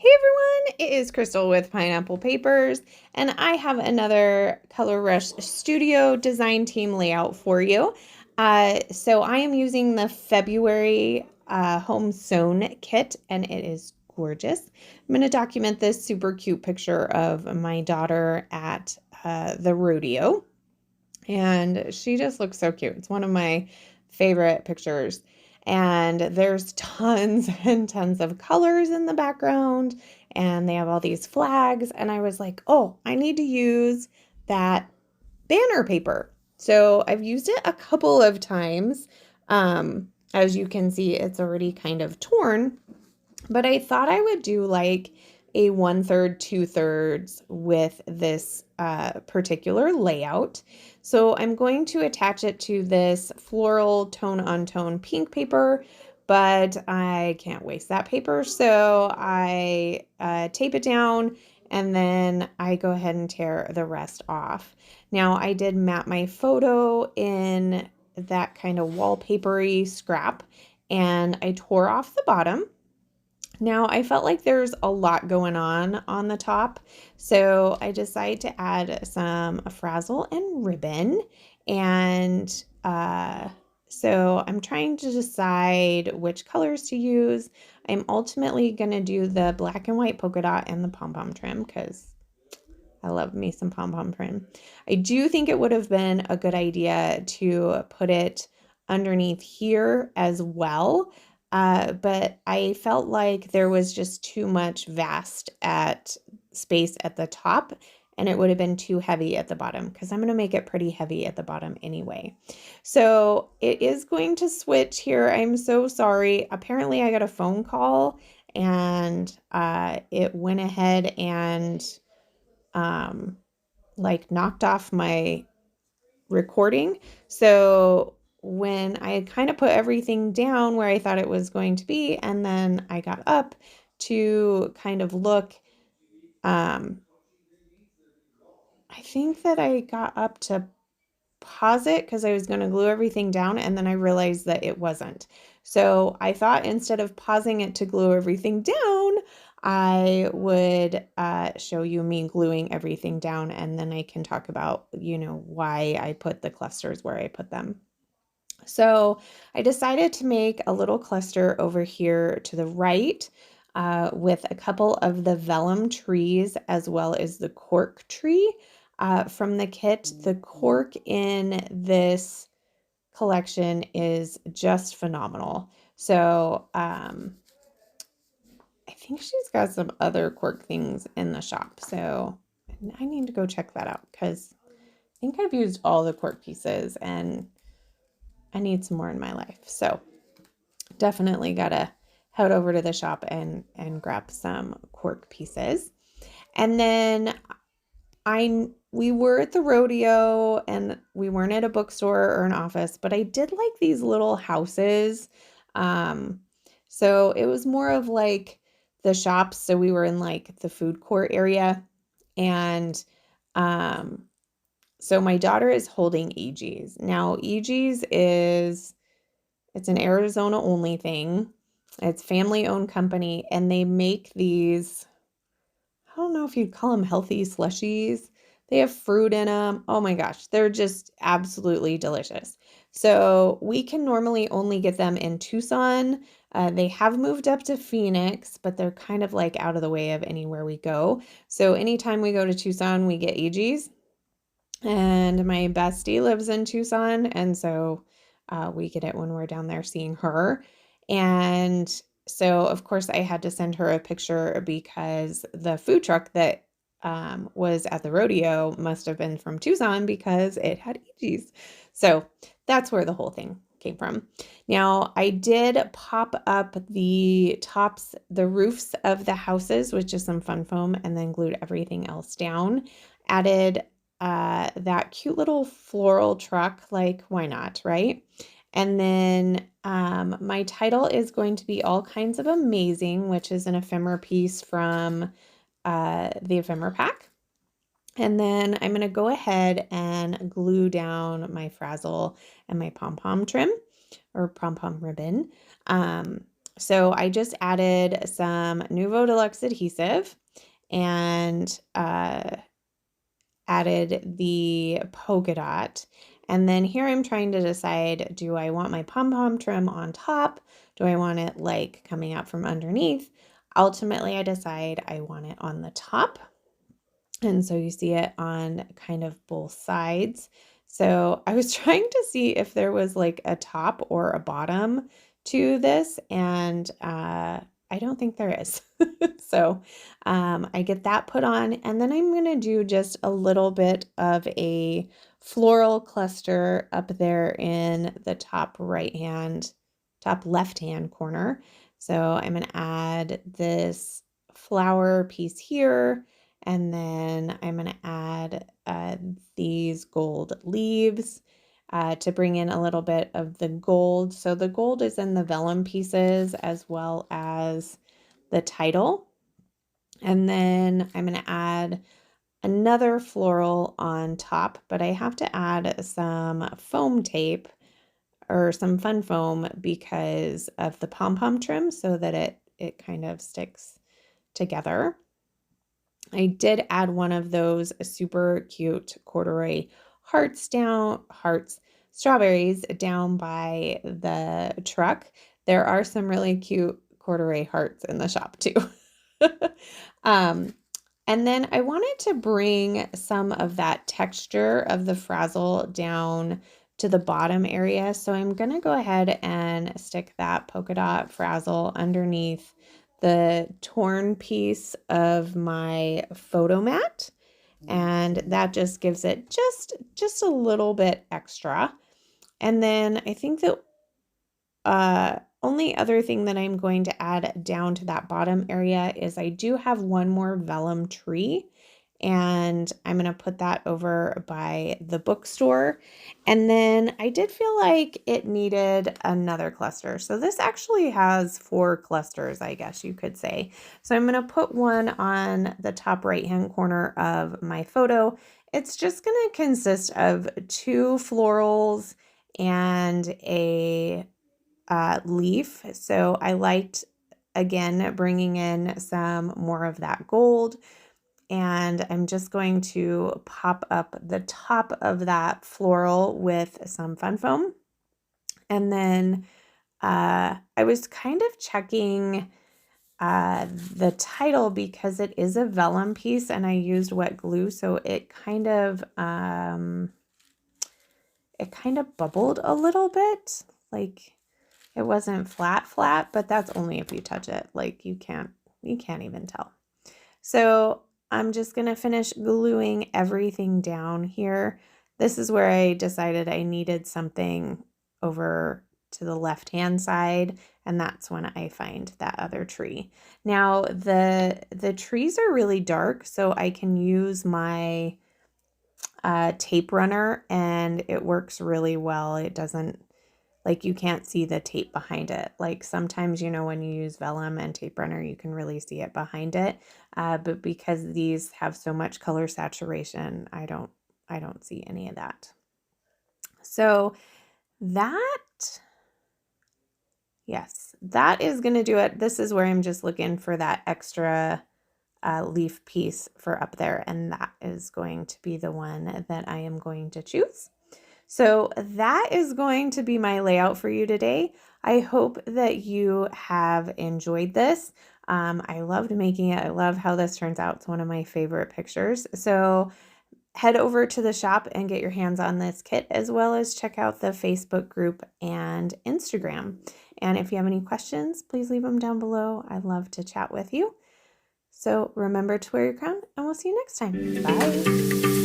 Hey everyone, it is Crystal with Pineapple Papers, and I have another Color Rush Studio design team layout for you. So I am using the February home sewn kit, and it is gorgeous. I'm going to document this super cute picture of my daughter at the rodeo, and she just looks so cute. It's one of my favorite pictures. And there's tons and tons of colors in the background, and they have all these flags. And I was like, oh, I need to use that banner paper. So I've used it a couple of times. As you can see, it's already kind of torn, but I thought I would do like a 1/3, 2/3 with this particular layout. So I'm going to attach it to this floral tone on tone pink paper, but I can't waste that paper. So I tape it down and then I go ahead and tear the rest off. Now I did map my photo in that kind of wallpapery scrap, and I tore off the bottom. Now I felt like there's a lot going on the top, so I decided to add some frazzle and ribbon, and so I'm trying to decide which colors to use. I'm ultimately going to do the black and white polka dot and the pom-pom trim because I love me some pom-pom trim. I do think it would have been a good idea to put it underneath here as well. But I felt like there was just too much vast at space at the top, and it would have been too heavy at the bottom because I'm going to make it pretty heavy at the bottom anyway. So it is going to switch here. I'm so sorry. Apparently I got a phone call and it went ahead and like knocked off my recording. So when I had kind of put everything down where I thought it was going to be, and then I got up to kind of look, I think that I got up to pause it because I was going to glue everything down, and then I realized that it wasn't. So I thought instead of pausing it to glue everything down, I would show you me gluing everything down, and then I can talk about, why I put the clusters where I put them. So I decided to make a little cluster over here to the right with a couple of the vellum trees as well as the cork tree from the kit. The cork in this collection is just phenomenal. So I think she's got some other cork things in the shop. So I need to go check that out because I think I've used all the cork pieces and I need some more in my life. So definitely gotta head over to the shop and grab some cork pieces. And then we were at the rodeo and we weren't at a bookstore or an office, but I did like these little houses. So it was more of like the shops. So we were in like the food court area, and so my daughter is holding EG's. Now EG's it's an Arizona only thing. It's family owned company, and they make these, I don't know if you'd call them healthy slushies. They have fruit in them. Oh my gosh, they're just absolutely delicious. So we can normally only get them in Tucson. They have moved up to Phoenix, but they're kind of like out of the way of anywhere we go. So anytime we go to Tucson, we get EG's. And my bestie lives in Tucson, and so we get it when we're down there seeing her. And so, of course, I had to send her a picture because the food truck that was at the rodeo must have been from Tucson because it had EG's. So that's where the whole thing came from. Now, I did pop up the tops, the roofs of the houses with just some fun foam, and then glued everything else down. Added that cute little floral truck, like why not, right? And then my title is going to be All Kinds of Amazing, which is an ephemera piece from the ephemera pack. And then I'm going to go ahead and glue down my frazzle and my pom-pom trim or pom-pom ribbon. So I just added some Nuvo Deluxe adhesive and added the polka dot. And then here I'm trying to decide, do I want my pom-pom trim on top? Do I want it like coming out from underneath? Ultimately, I decide I want it on the top. And so you see it on kind of both sides. So I was trying to see if there was like a top or a bottom to this, and I don't think there is. So I get that put on, and then I'm going to do just a little bit of a floral cluster up there in the top left hand corner. So I'm going to add this flower piece here, and then I'm going to add these gold leaves to bring in a little bit of the gold. So the gold is in the vellum pieces as well as the title. And then I'm going to add another floral on top, but I have to add some foam tape or some fun foam because of the pom-pom trim so that it kind of sticks together. I did add one of those super cute corduroy strawberries down by the truck. There are some really cute corduroy hearts in the shop too. And then I wanted to bring some of that texture of the frazzle down to the bottom area. So I'm going to go ahead and stick that polka dot frazzle underneath the torn piece of my photo mat. And that just gives it just a little bit extra. And then I think the only other thing that I'm going to add down to that bottom area is I do have one more vellum tree, and I'm going to put that over by the bookstore. And then I did feel like it needed another cluster. So this actually has 4 clusters, I guess you could say. So I'm going to put one on the top right-hand corner of my photo. It's just going to consist of 2 florals and a leaf. So I liked, again, bringing in some more of that gold. And I'm just going to pop up the top of that floral with some fun foam. And then I was kind of checking the title because it is a vellum piece and I used wet glue. So it kind of bubbled a little bit, like it wasn't flat, but that's only if you touch it. Like you can't even tell. So I'm just going to finish gluing everything down here. This is where I decided I needed something over to the left-hand side, and that's when I find that other tree. Now, the trees are really dark, so I can use my tape runner, and it works really well. It doesn't, like, you can't see the tape behind it. Like sometimes, when you use vellum and tape runner, you can really see it behind it. But because these have so much color saturation, I don't see any of that. So yes, that is going to do it. This is where I'm just looking for that extra leaf piece for up there. And that is going to be the one that I am going to choose. So that is going to be my layout for you today. I hope that you have enjoyed this. I loved making it. I love how this turns out. It's one of my favorite pictures. So head over to the shop and get your hands on this kit, as well as check out the Facebook group and Instagram. And if you have any questions, please leave them down below. I'd love to chat with you. So remember to wear your crown, and we'll see you next time. Bye.